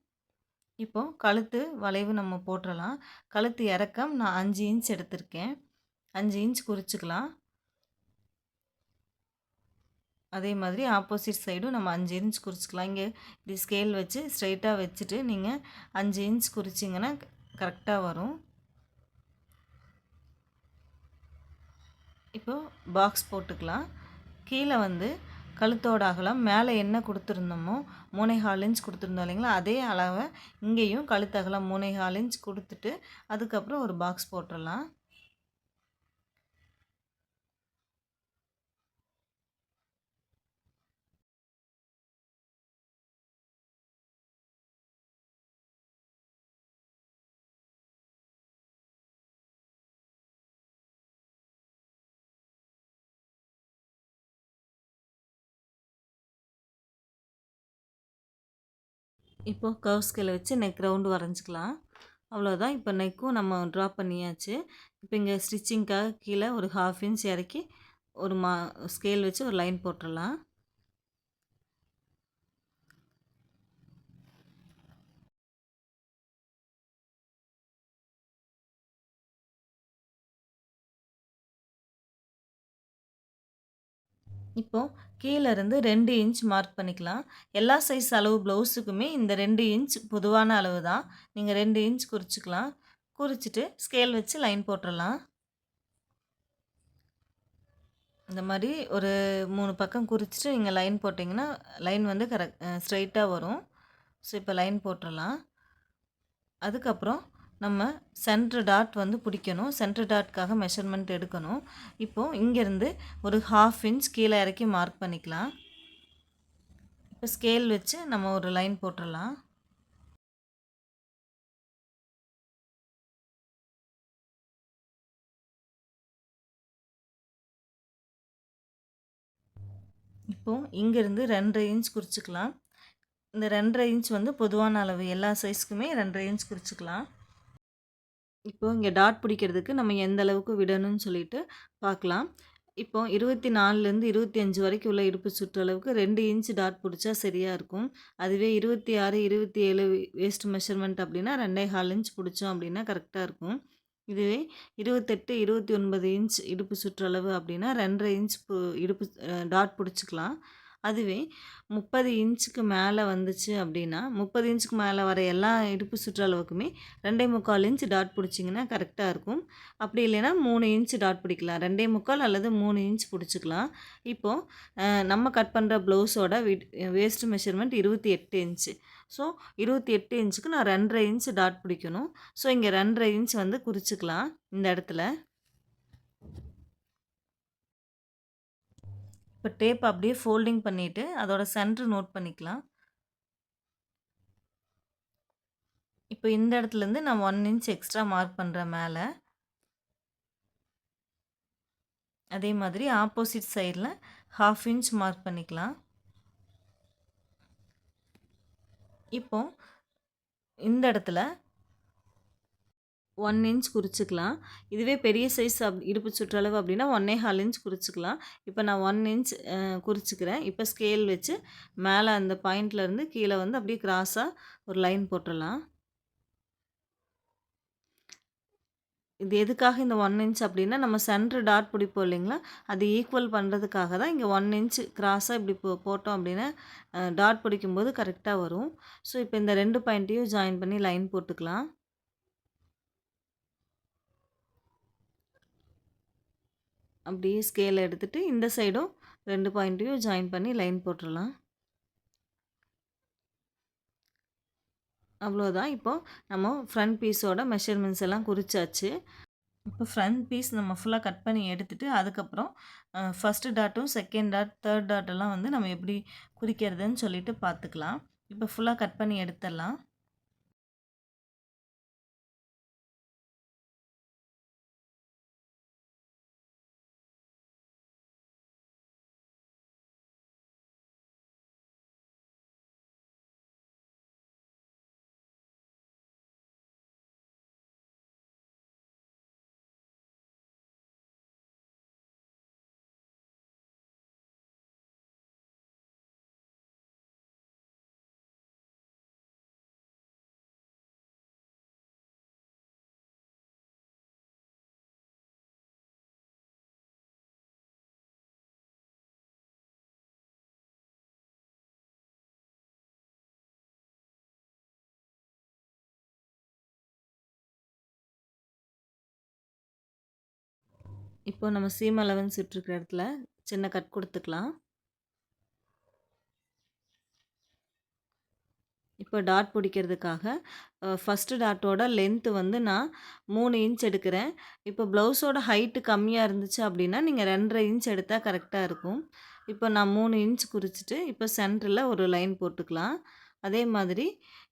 [SPEAKER 1] இப்போது கழுத்து வளைவு நம்ம போட்டுடலாம். கழுத்து இறக்கம் நான் 5 இன்ச் எடுத்திருக்கேன். 5 இன்ச் குறிச்சிக்கலாம். அதே மாதிரி ஆப்போசிட் சைடும் நம்ம 5 இன்ச் குறிச்சிக்கலாம். இங்கே இப்படி ஸ்கேல் வச்சு ஸ்ட்ரைட்டாக வச்சுட்டு நீங்கள் 5 இன்ச் குறிச்சிங்கன்னா கரெக்டாக வரும். இப்போது பாக்ஸ் போட்டுக்கலாம். கீழே வந்து கழுத்தோட அகலம் மேலே என்ன கொடுத்துருந்தோமோ 3.25 இன்ச் கொடுத்துருந்தோம் இல்லைங்களா, அதே அளவை இங்கேயும் கழுத்து அகலம் 3.25 இன்ச் கொடுத்துட்டு அதுக்கப்புறம் ஒரு பாக்ஸ் போட்டுடலாம். இப்போது கர்வ் ஸ்கேலை வச்சு நெக் ரவுண்டு வரைஞ்சிக்கலாம். அவ்வளோதான். இப்போ நெக்கும் நம்ம ட்ரா பண்ணியாச்சு. இப்போ இங்கே ஸ்டிச்சிங்க்காக கீழே ஒரு 1/2 இன்ச் இறக்கி ஒரு ஸ்கேல் வச்சு ஒரு லைன் போட்டுடலாம். இப்போது கீழேருந்து 2 இன்ச் மார்க் பண்ணிக்கலாம். எல்லா சைஸ் அளவு ப்ளவுஸுக்குமே இந்த 2 இன்ச் பொதுவான அளவு தான். நீங்கள் 2 இன்ச் குறிச்சிக்கலாம். குறிச்சிட்டு ஸ்கேல் வச்சு லைன் போட்டுடலாம். இந்த மாதிரி ஒரு 3 பக்கம் குறிச்சிட்டு நீங்கள் லைன் போட்டிங்கன்னா லைன் வந்து ஸ்ட்ரைட்டாக வரும். ஸோ இப்போ லைன் போட்டுடலாம். அதுக்கப்புறம் நம்ம சென்ட்ரு டாட் வந்து பிடிக்கணும். சென்ட்ரு டாட்காக மெஷர்மெண்ட் எடுக்கணும். இப்போது இங்கேருந்து ஒரு 1/2 இன்ச் கீழே இறக்கி மார்க் பண்ணிக்கலாம். இப்போ ஸ்கேல் வச்சு நம்ம ஒரு லைன் போட்டுடலாம். இப்போது இங்கேருந்து 2.5 இன்ச் குறிச்சிக்கலாம். இந்த 2.5 இன்ச் வந்து பொதுவான அளவு. எல்லா சைஸ்க்குமே 2.5 இன்ச் குறிச்சிக்கலாம். இப்போது இங்கே டாட் பிடிக்கிறதுக்கு நம்ம எந்த அளவுக்கு விடணும்னு சொல்லிட்டு பார்க்கலாம். இப்போ 24லேருந்து 25 வரைக்கும் உள்ள இடுப்பு சுற்றளவுக்கு 2 இன்ச் டாட் பிடிச்சா சரியாக இருக்கும். அதுவே 26, 27 வேஸ்ட் மெஷர்மெண்ட் அப்படின்னா 2.25 இன்ச் பிடிச்சோம் அப்படின்னா கரெக்டாக இருக்கும். இதுவே 28, 29 இன்ச் இடுப்பு சுற்றளவு அப்படின்னா 2.5 இன்ச் இடுப்பு டாட் பிடிச்சிக்கலாம். அதுவே 30 இன்ச்சுக்கு மேலே வந்துச்சு அப்படின்னா 30 இன்ச்சுக்கு மேலே வர எல்லா இடுப்பு சுற்றளவுக்குமே 2.25 இன்ச் டாட் பிடிச்சிங்கன்னா கரெக்டாக இருக்கும். அப்படி இல்லைன்னா 3 இன்ச் டாட் பிடிக்கலாம். 2.25 அல்லது 3 இன்ச் பிடிச்சிக்கலாம். இப்போது நம்ம கட் பண்ணுற ப்ளவுஸோட வேஸ்ட் மெஷர்மெண்ட் 28 இன்ச்சு. ஸோ 28 இன்ச்சுக்கு நான் 2.5 இன்ச் டாட் பிடிக்கணும். ஸோ இங்கே 2.5 இன்ச் வந்து குறிச்சிக்கலாம் இந்த இடத்துல. இப்போ டேப் அப்படியே ஃபோல்டிங் பண்ணிவிட்டு அதோட சென்டர் நோட் பண்ணிக்கலாம். இப்போ இந்த இடத்துலேருந்து நான் 1 இன்ச் எக்ஸ்ட்ரா மார்க் பண்ணுறேன் மேலே. அதே மாதிரி ஆப்போசிட் சைடில் 1/2 இன்ச் மார்க் பண்ணிக்கலாம். இப்போ இந்த இடத்துல 1 இன்ச் குறிச்சுக்கலாம். இதுவே பெரிய சைஸ் இடுப்பு சுற்றளவு அப்படின்னா 1 1/4 இன்ச் குறிச்சுக்கலாம். இப்போ நான் 1 இன்ச் குறிச்சுக்கிறேன். இப்போ ஸ்கேல் வச்சு மேலே அந்த பாயிண்ட்லேருந்து கீழே வந்து அப்படியே கிராஸாக ஒரு லைன் போட்டுடலாம். இது எதுக்காக இந்த 1 இன்ச் அப்படின்னா, நம்ம சென்டர் டாட் பிடிப்போம் இல்லைங்களா, அது ஈக்குவல் பண்ணுறதுக்காக தான் இங்கே 1 இன்ச் கிராஸாக இப்படி போட்டோம் அப்படின்னா டாட் பிடிக்கும்போது கரெக்டாக வரும். ஸோ இப்போ இந்த 2 பாயிண்ட்டையும் ஜாயின் பண்ணி லைன் போட்டுக்கலாம். அப்படியே ஸ்கேல் எடுத்துகிட்டு இந்த சைடும் 2 பாயிண்ட்டையும் ஜாயின் பண்ணி லைன் போட்டுடலாம். அவ்வளோதான். இப்போது நம்ம ஃப்ரண்ட் பீஸோட மெஷர்மெண்ட்ஸ் எல்லாம் குறிச்சாச்சு. இப்போ ஃப்ரண்ட் பீஸ் நம்ம ஃபுல்லாக கட் பண்ணி எடுத்துட்டு, அதுக்கப்புறம் ஃபஸ்ட்டு டாட்டும், செகண்ட் டாட், தேர்ட் டாட் எல்லாம் வந்து நம்ம எப்படி குறிக்கிறதுன்னு சொல்லிட்டு பார்த்துக்கலாம். இப்போ ஃபுல்லாக கட் பண்ணி எடுத்துடலாம். இப்போ நம்ம சீம் அலவன்ஸ் விட்டுருக்கிற இடத்துல சின்ன கட் கொடுத்துக்கலாம். இப்போ டாட் பிடிக்கிறதுக்காக ஃபஸ்ட்டு டாட்டோட லென்த்து வந்து நான் 3 இன்ச் எடுக்கிறேன். இப்போ ப்ளவுஸோட ஹைட்டு கம்மியாக இருந்துச்சு அப்படின்னா நீங்கள் 2.5 இன்ச் எடுத்தால் கரெக்டாக இருக்கும். இப்போ நான் 3 இன்ச் குறிச்சிட்டு இப்போ சென்டரில் ஒரு லைன் போட்டுக்கலாம். அதே மாதிரி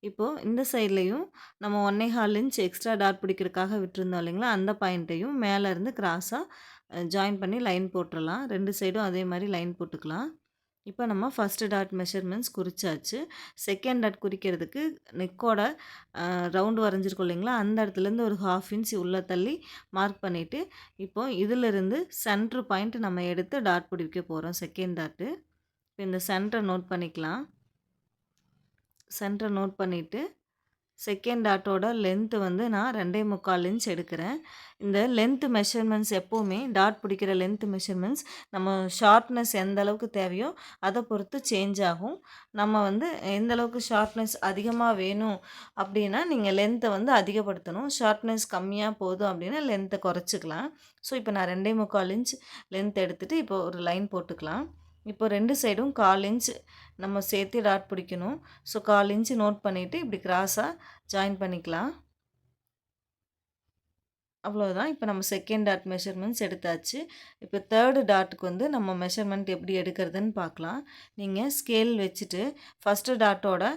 [SPEAKER 1] இப்போது இந்த சைட்லேயும் நம்ம 1 1/4 இன்ச் எக்ஸ்ட்ரா டாட் பிடிக்கிறதுக்காக விட்டுருந்தோம் இல்லைங்களா, அந்த பாயிண்ட்டையும் மேலேருந்து கிராஸாக ஜாயின் பண்ணி லைன் போட்டுடலாம். 2 சைடும் அதே மாதிரி லைன் போட்டுக்கலாம். இப்போ நம்ம ஃபஸ்ட்டு டாட் மெஷர்மெண்ட்ஸ் குறிச்சாச்சு. செகண்ட் டாட் குறிக்கிறதுக்கு நெக்கோட ரவுண்டு வரைஞ்சிருக்கோம் இல்லைங்களா, அந்த இடத்துலேருந்து ஒரு 1/2 இன்ச் உள்ளே தள்ளி மார்க் பண்ணிவிட்டு, இப்போ இதிலிருந்து சென்ட்ரு பாயிண்ட் நம்ம எடுத்து டாட் பிடிக்க போகிறோம் செகண்ட் டாட்டு. இப்போ இந்த சென்டரை நோட் பண்ணிக்கலாம். சென்டரை நோட் பண்ணிவிட்டு செகண்ட் டாட்டோட லென்த்து வந்து நான் 2.25 இன்ச் எடுக்கிறேன். இந்த லென்த் மெஷர்மெண்ட்ஸ் எப்போவுமே டாட் பிடிக்கிற லென்த் மெஷர்மெண்ட்ஸ் நம்ம ஷார்ப்னஸ் எந்த அளவுக்கு தேவையோ அதை பொறுத்து சேஞ்ச் ஆகும். நம்ம வந்து எந்த அளவுக்கு ஷார்ப்னஸ் அதிகமாக வேணும் அப்படின்னா நீங்கள் லென்த்தை வந்து அதிகப்படுத்தணும். ஷார்ப்னஸ் கம்மியாக போதும் அப்படின்னா லென்த்தை குறைச்சிக்கலாம். ஸோ இப்போ நான் 2.25 இன்ச் லென்த் எடுத்துகிட்டு இப்போ ஒரு லைன் போட்டுக்கலாம். இப்போ 2 சைடும் 1/4 இன்ச் நம்ம சேர்த்து டாட் பிடிக்கணும். ஸோ 1/4 இன்ச் நோட் பண்ணிவிட்டு இப்படி கிராஸாக ஜாயின் பண்ணிக்கலாம். அவ்வளோதான். இப்போ நம்ம செகண்ட் டாட் மெஷர்மெண்ட்ஸ் எடுத்தாச்சு. இப்போ தேர்டு டாட்டுக்கு வந்து நம்ம மெஷர்மெண்ட் எப்படி எடுக்கிறதுன்னு பார்க்கலாம். நீங்கள் ஸ்கேல் வச்சுட்டு ஃபஸ்ட்டு டாட்டோட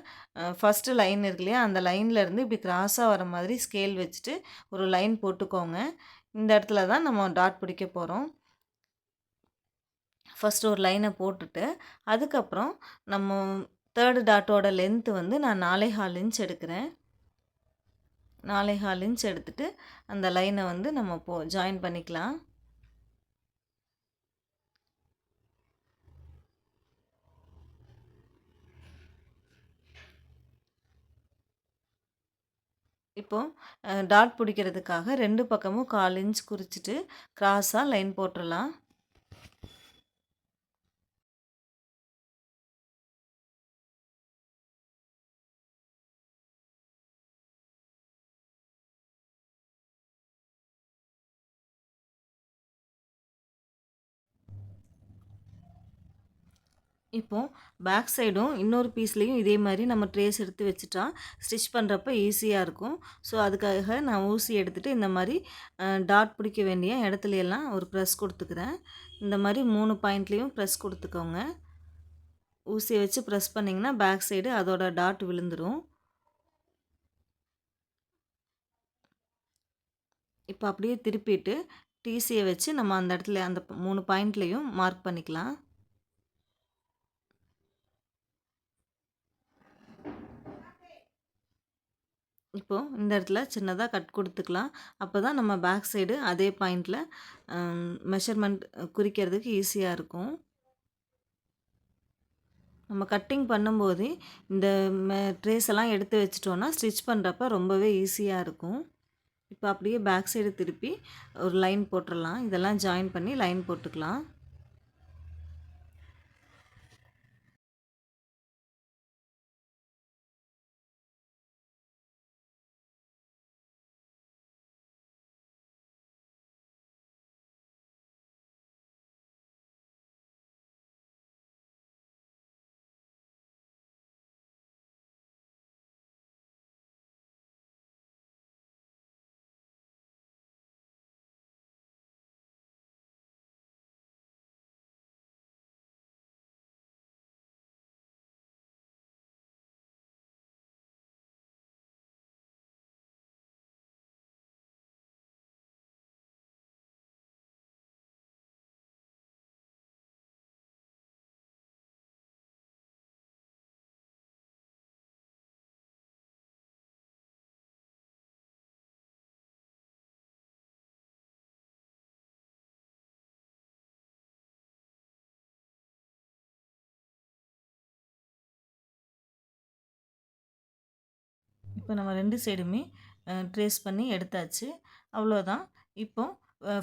[SPEAKER 1] ஃபஸ்ட்டு லைன் இருக்கு இல்லையா, அந்த லைன்லேருந்து இப்படி கிராஸாக வர மாதிரி ஸ்கேல் வச்சுட்டு ஒரு லைன் போட்டுக்கோங்க. இந்த இடத்துல தான் நம்ம டாட் பிடிக்க போகிறோம். ஃபஸ்ட்டு ஒரு லைனை போட்டுட்டு அதுக்கப்புறம் நம்ம தேர்டு டாட்டோட லென்த்து வந்து நான் 4.25 இன்ச் எடுக்கிறேன். 4.25 இன்ச் எடுத்துகிட்டு அந்த லைனை வந்து நம்ம ஜாயின் பண்ணிக்கலாம். இப்போது டாட் பிடிக்கிறதுக்காக 2 பக்கமும் 1/4 இன்ச் குறிச்சிட்டு கிராஸாக லைன் போட்டுடலாம். இப்போது பேக் சைடும் இன்னொரு பீஸ்லேயும் இதே மாதிரி நம்ம ட்ரேஸ் எடுத்து வச்சுட்டா ஸ்டிச் பண்ணுறப்ப ஈஸியாக இருக்கும். ஸோ அதுக்காக நான் ஊசி எடுத்துகிட்டு இந்த மாதிரி டாட் பிடிக்க வேண்டிய இடத்துலையெல்லாம் ஒரு ப்ரெஸ் கொடுத்துக்கிறேன். இந்த மாதிரி 3 பாயிண்ட்லேயும் ப்ரெஸ் கொடுத்துக்கோங்க. ஊசியை வச்சு ப்ரெஸ் பண்ணிங்கன்னா பேக் சைடு அதோட டாட் விழுந்துடும். இப்போ அப்படியே திருப்பிட்டு டிசியை வச்சு நம்ம அந்த இடத்துல அந்த 3 பாயிண்ட்லேயும் மார்க் பண்ணிக்கலாம். இப்போது இந்த இடத்துல சின்னதாக கட் கொடுத்துக்கலாம். அப்போ தான் நம்ம பேக் சைடு அதே பாயிண்டில் மெஷர்மெண்ட் குறிக்கிறதுக்கு ஈஸியாக இருக்கும். நம்ம கட்டிங் பண்ணும்போது இந்த ட்ரேஸ் எல்லாம் எடுத்து வச்சிட்டோன்னா ஸ்டிச் பண்ணுறப்ப ரொம்பவே ஈஸியாக இருக்கும். இப்போ அப்படியே பேக் சைடு திருப்பி ஒரு லைன் போட்டுடலாம். இதெல்லாம் ஜாயின் பண்ணி லைன் போட்டுக்கலாம். இப்போ நம்ம 2 சைடுமே ட்ரேஸ் பண்ணி எடுத்தாச்சு. அவ்வளோதான். இப்போ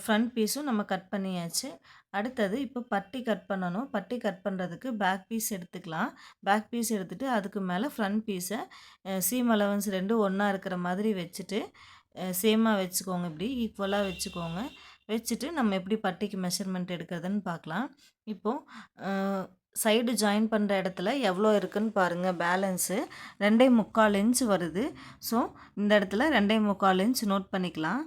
[SPEAKER 1] ஃப்ரண்ட் பீஸும் நம்ம கட் பண்ணியாச்சு. அடுத்தது இப்போ பட்டி கட் பண்ணணும். பட்டி கட் பண்ணுறதுக்கு பேக் பீஸ் எடுத்துக்கலாம். பேக் பீஸ் எடுத்துகிட்டு அதுக்கு மேலே ஃப்ரண்ட் பீஸை சீம் அலவன்ஸ் 2 ஒன்றா இருக்கிற மாதிரி வச்சுட்டு சேமாக வச்சுக்கோங்க. இப்படி ஈக்குவலாக வச்சுக்கோங்க. வச்சுட்டு நம்ம எப்படி பட்டிக்கு மெஷர்மெண்ட் எடுக்கிறதுன்னு பார்க்கலாம். இப்போது சைடு ஜாயின் பண்ணுற இடத்துல எவ்வளோ இருக்குதுன்னு பாருங்கள். பேலன்ஸு 2.25 இன்ச் வருது. ஸோ இந்த இடத்துல 2.25 இன்ச் நோட் பண்ணிக்கலாம்.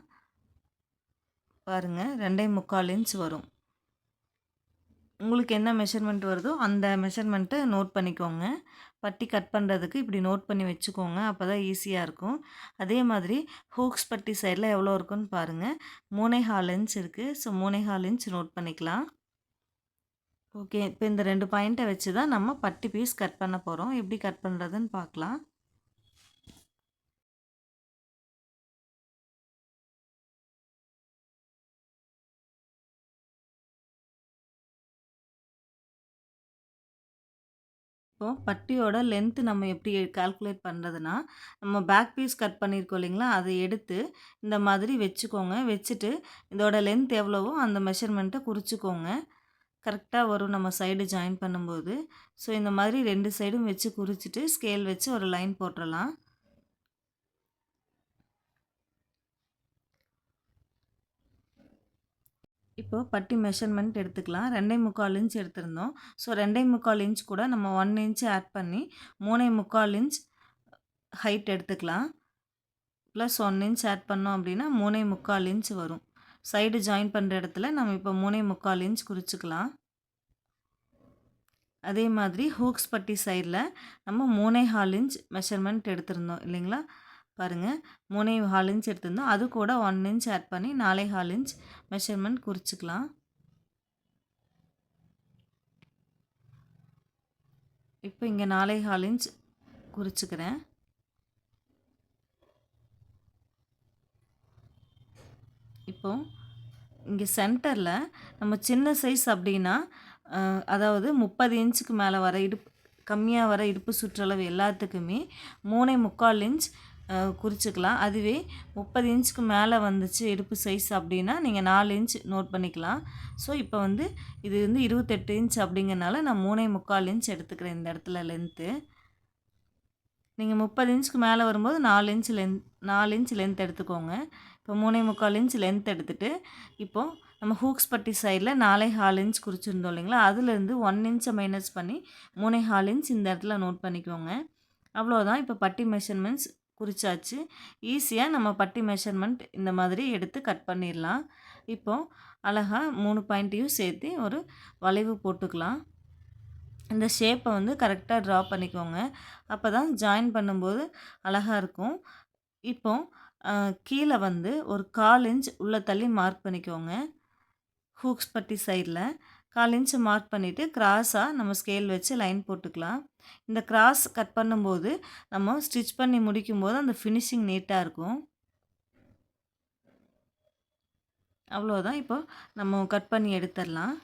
[SPEAKER 1] பாருங்கள் 2.25 இன்ச் வரும். உங்களுக்கு என்ன மெஷர்மெண்ட் வருதோ அந்த மெஷர்மெண்ட்டை நோட் பண்ணிக்கோங்க. பட்டி கட் பண்ணுறதுக்கு இப்படி நோட் பண்ணி வச்சுக்கோங்க. அப்போ தான் ஈஸியாக இருக்கும். அதே மாதிரி ஹூக்ஸ் பட்டி சைடில் எவ்வளோ இருக்குன்னு பாருங்கள். 3.25 இன்ச் இருக்குது. ஸோ 3.25 இன்ச் நோட் பண்ணிக்கலாம். ஓகே, இப்போ இந்த 2 பாயிண்ட்டை வச்சு தான் நம்ம பட்டி பீஸ் கட் பண்ண போகிறோம். எப்படி கட் பண்ணுறதுன்னு பார்க்கலாம். இப்போது பட்டியோட லென்த்து நம்ம எப்படி கால்குலேட் பண்ணுறதுனா, நம்ம பேக் பீஸ் கட் பண்ணியிருக்கோம் இல்லைங்களா, அதை எடுத்து இந்த மாதிரி வச்சுக்கோங்க. வச்சுட்டு இதோட லென்த் எவ்வளவோ அந்த மெஷர்மெண்ட்டை குறிச்சிக்கோங்க. கரெக்டாக வரும் நம்ம சைடு ஜாயின் பண்ணும்போது. ஸோ இந்த மாதிரி 2 சைடும் வச்சு குறிச்சிட்டு ஸ்கேல் வச்சு ஒரு லைன் போட்டுடலாம். இப்போ பட்டி மெஷர்மெண்ட் எடுத்துக்கலாம். 2.25 இன்ச் எடுத்திருந்தோம். ஸோ 2.25 இன்ச் கூட நம்ம 1 இன்ச் ஆட் பண்ணி 3.25 இன்ச் ஹைட் எடுத்துக்கலாம். ப்ளஸ் 1 இன்ச் ஆட் பண்ணோம் அப்படின்னா 3.25 இன்ச் வரும். சைடு ஜாயின் பண்ணுற இடத்துல நம்ம இப்போ 3.25 இன்ச் குறிச்சிக்கலாம். அதே மாதிரி ஹூக்ஸ் பட்டி சைடில் நம்ம 3.25 இன்ச் மெஷர்மெண்ட் எடுத்திருந்தோம் இல்லைங்களா. பாருங்கள் 3.25 இன்ச் எடுத்திருந்தோம். அது கூட 1 இன்ச் ஆட் பண்ணி 4.25 இன்ச் மெஷர்மெண்ட் குறிச்சிக்கலாம். இப்போ இங்கே 4.25 இன்ச் குறிச்சிக்கிறேன். இப்போ இங்கே சென்டரில் நம்ம சின்ன சைஸ் அப்படின்னா அதாவது 30 இன்ச்சுக்கு மேலே வர கம்மியாக வர இடுப்பு சுற்றளவு எல்லாத்துக்குமே 3.25 இன்ச் குறிச்சிக்கலாம். அதுவே 30 இன்ச்சுக்கு மேலே வந்துச்சு இடுப்பு சைஸ் அப்படின்னா நீங்கள் 4 இன்ச் நோட் பண்ணிக்கலாம். ஸோ இப்போ இது 28 இன்ச் அப்படிங்கிறனால நான் 3.25 இன்ச் எடுத்துக்கிறேன் இந்த இடத்துல லென்த்து. நீங்கள் 30 இன்ச்சுக்கு மேலே வரும்போது 4 இன்ச் லென்த் எடுத்துக்கோங்க. இப்போ 3.25 இன்ச் லென்த் எடுத்துகிட்டு இப்போது நம்ம ஹூக்ஸ் பட்டி சைடில் 4.25 இன்ச் குறிச்சிருந்தோம் இல்லைங்களா, அதுலேருந்து 1 இன்ச்சை மைனஸ் பண்ணி 3.25 இன்ச் இந்த இடத்துல நோட் பண்ணிக்கோங்க. அவ்வளோதான். இப்போ பட்டி மெஷர்மெண்ட்ஸ் குறிச்சாச்சு. ஈஸியாக நம்ம பட்டி மெஷர்மெண்ட் இந்த மாதிரி எடுத்து கட் பண்ணிடலாம். இப்போது அழகாக 3 பாயிண்ட்டையும் சேர்த்து ஒரு வளைவு போட்டுக்கலாம். இந்த ஷேப்பை கரெக்டாக ட்ரா பண்ணிக்கோங்க. அப்போ தான் ஜாயின் பண்ணும்போது அழகாக இருக்கும். இப்போது கீழே ஒரு 1/4 இன்ச் உள்ளே தள்ளி மார்க் பண்ணிக்கோங்க. ஹூக்ஸ் பட்டி சைடில் 1/4 இன்ச் மார்க் பண்ணிவிட்டு கிராஸாக நம்ம ஸ்கேல் வச்சு லைன் போட்டுக்கலாம். இந்த கிராஸ் கட் பண்ணும்போது நம்ம ஸ்டிச் பண்ணி முடிக்கும்போது அந்த ஃபினிஷிங் நீட்டாக இருக்கும். அவ்வளோதான். இப்போ நம்ம கட் பண்ணி எடுத்துடலாம்.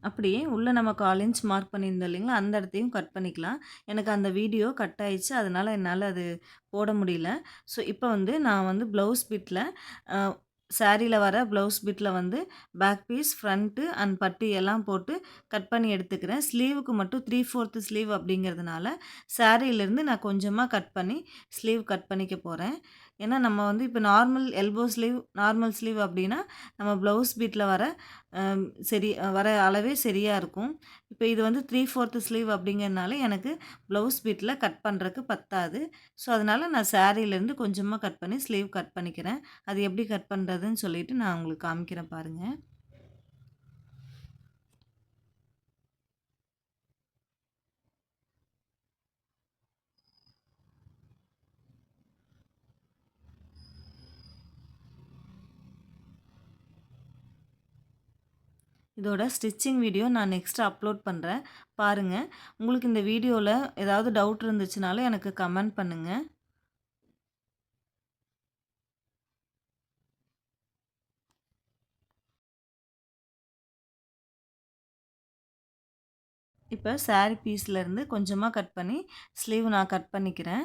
[SPEAKER 1] அப்படியே உள்ளே நம்ம 1/4 இன்ச் மார்க் பண்ணியிருந்தோம் இல்லைங்களா, அந்த இடத்தையும் கட் பண்ணிக்கலாம். எனக்கு அந்த வீடியோ கட் ஆயிடுச்சு. அதனால் என்னால் அது போட முடியல. ஸோ இப்போ வந்து நான் வந்து ப்ளவுஸ் பிட்டில் சாரியில் வர ப்ளவுஸ் பிட்டில் வந்து பேக் பீஸ், ஃப்ரண்ட்டு அண்ட் பட்டி எல்லாம் போட்டு கட் பண்ணி எடுத்துக்கிறேன். ஸ்லீவுக்கு மட்டும் 3/4 ஸ்லீவ் அப்படிங்கிறதுனால சாரியிலேருந்து நான் கொஞ்சமாக கட் பண்ணி ஸ்லீவ் கட் பண்ணிக்க போகிறேன். ஏன்னா நம்ம வந்து இப்போ normal elbow sleeve, normal sleeve அப்படின்னா நம்ம ப்ளவுஸ் பிட்டில் வர சரி வர அளவே சரியாக இருக்கும். இப்போ இது வந்து 3/4 ஸ்லீவ் அப்படிங்கிறதுனால எனக்கு ப்ளவுஸ் பிட்டில் கட் பண்ணுறதுக்கு பத்தாது. ஸோ அதனால் நான் சாரியிலேருந்து கொஞ்சமாக கட் பண்ணி ஸ்லீவ் கட் பண்ணிக்கிறேன். அது எப்படி கட் பண்ணுறதுன்னு சொல்லிட்டு நான் உங்களுக்கு காமிக்கிறேன் பாருங்கள். இதோட ஸ்டிச்சிங் வீடியோ நான் நெக்ஸ்ட்டு அப்லோட் பண்ணுறேன். பாருங்கள். உங்களுக்கு இந்த வீடியோவில் ஏதாவது டவுட் இருந்துச்சுனாலும் எனக்கு கமெண்ட் பண்ணுங்கள். இப்போ சாரி பீஸ்லேருந்து கொஞ்சமாக கட் பண்ணி ஸ்லீவ் நான் கட் பண்ணிக்கிறேன்.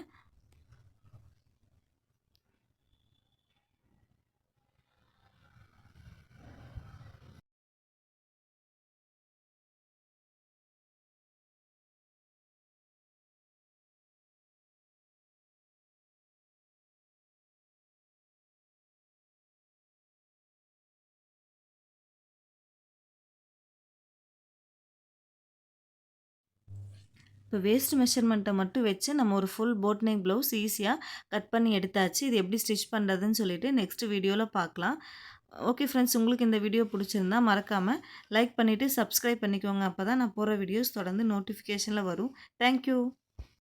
[SPEAKER 1] இப்போ வேஸ்ட் மெஷர்மெண்ட்டை மட்டும் வச்சு நம்ம ஒரு ஃபுல் போட் நெக் ப்ளவுஸ் ஈஸியாக கட் பண்ணி எடுத்தாச்சு. இது எப்படி ஸ்டிச் பண்ணுறதுன்னு சொல்லிட்டு நெக்ஸ்ட் வீடியோவில் பார்க்கலாம். ஓகே ஃப்ரெண்ட்ஸ், உங்களுக்கு இந்த வீடியோ பிடிச்சிருந்தா மறக்காமல் லைக் பண்ணிவிட்டு சப்ஸ்கிரைப் பண்ணிக்கோங்க. அப்போ தான் நான் போகிற வீடியோஸ் தொடர்ந்து நோட்டிஃபிகேஷனில் வரும். தேங்க்யூ.